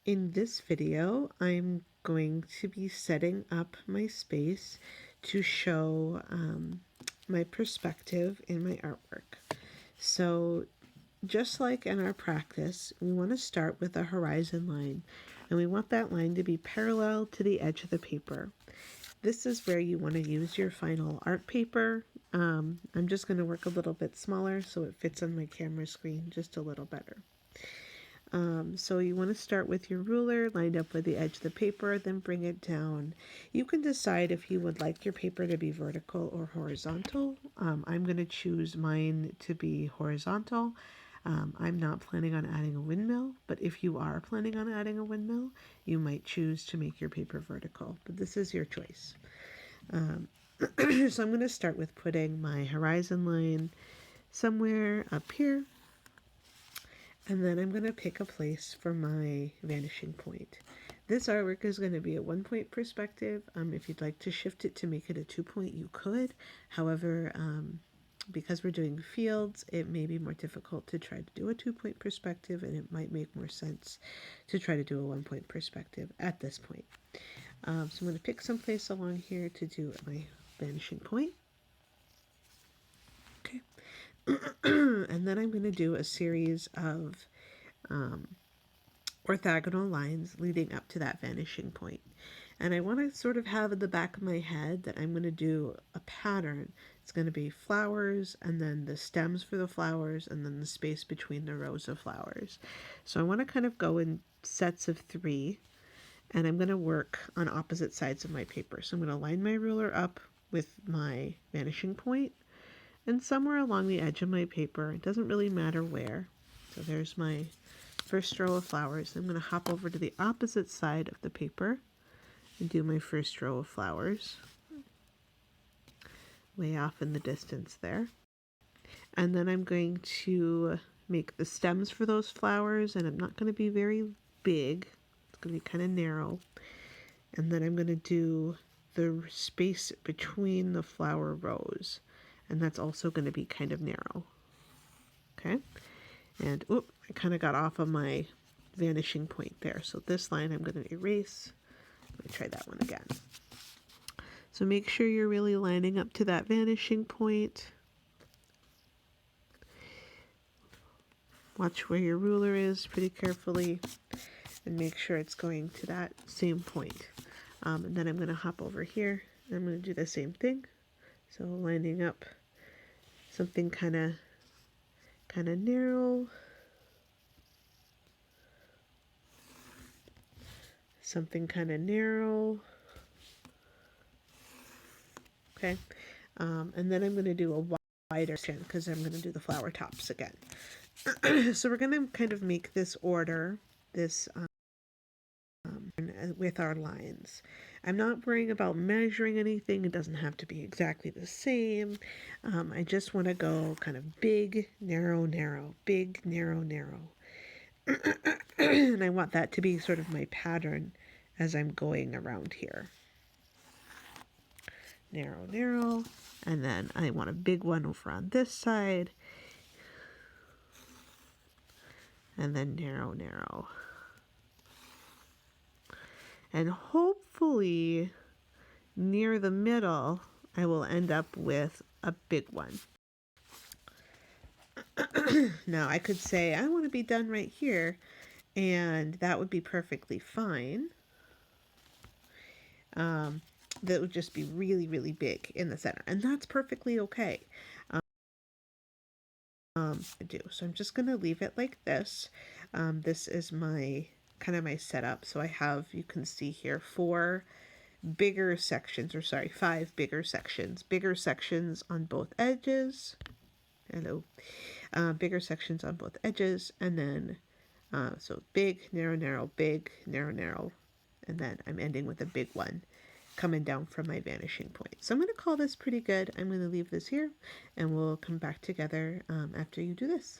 In this video, I'm going to be setting up my space to show my perspective in my artwork. So just like in our practice, we want to start with a horizon line, and we want that line to be parallel to the edge of the paper. This is where you want to use your final art paper. I'm just going to work a little bit smaller so it fits on my camera screen just a little better. So you want to start with your ruler lined up with the edge of the paper, then bring it down. You can decide if you would like your paper to be vertical or horizontal. I'm going to choose mine to be horizontal. I'm not planning on adding a windmill, but if you are planning on adding a windmill, you might choose to make your paper vertical, but this is your choice. So I'm going to start with putting my horizon line somewhere up here. And then I'm going to pick a place for my vanishing point. This artwork is going to be a 1-point perspective. If you'd like to shift it to make it a 2-point, you could. However, because we're doing fields, it may be more difficult to try to do a 2-point perspective, and it might make more sense to try to do a 1-point perspective at this point. So I'm going to pick some place along here to do my vanishing point. Okay. And then I'm going to do a series of orthogonal lines leading up to that vanishing point. And I want to sort of have in the back of my head that I'm going to do a pattern. It's going to be flowers, and then the stems for the flowers, and then the space between the rows of flowers. So I want to kind of go in sets of 3, and I'm going to work on opposite sides of my paper. So I'm going to line my ruler up with my vanishing point, and somewhere along the edge of my paper, it doesn't really matter where. So there's my first row of flowers. I'm going to hop over to the opposite side of the paper and do my first row of flowers, way off in the distance there. And then I'm going to make the stems for those flowers, and I'm not going to be very big. It's going to be kind of narrow. And then I'm going to do the space between the flower rows, and that's also going to be kind of narrow. Okay, and I kind of got off of my vanishing point there. So this line I'm going to erase. Let me try that one again. So make sure you're really lining up to that vanishing point. Watch where your ruler is pretty carefully and make sure it's going to that same point. And then I'm going to hop over here. I'm going to do the same thing. So lining up something kind of narrow. Something kind of narrow. Okay. And then I'm going to do a wider section because I'm going to do the flower tops again. So we're going to kind of make this order, this with our lines. I'm not worrying about measuring anything. It doesn't have to be exactly the same. I just want to go kind of big, narrow, narrow, big, narrow, narrow. And I want that to be sort of my pattern as I'm going around here. Narrow, narrow, and then I want a big one over on this side, and then narrow, narrow. And hopefully near the middle, I will end up with a big one. Now I could say I want to be done right here, and that would be perfectly fine. That would just be really, really big in the center, and that's perfectly okay. So I'm just going to leave it like this. This is my kind of my setup. So I have, you can see here, 5 bigger sections on both edges. Hello. Bigger sections on both edges, and then so big, narrow, narrow, big, narrow, narrow, and then I'm ending with a big one coming down from my vanishing point. So I'm going to call this pretty good. I'm going to leave this here, and we'll come back together after you do this.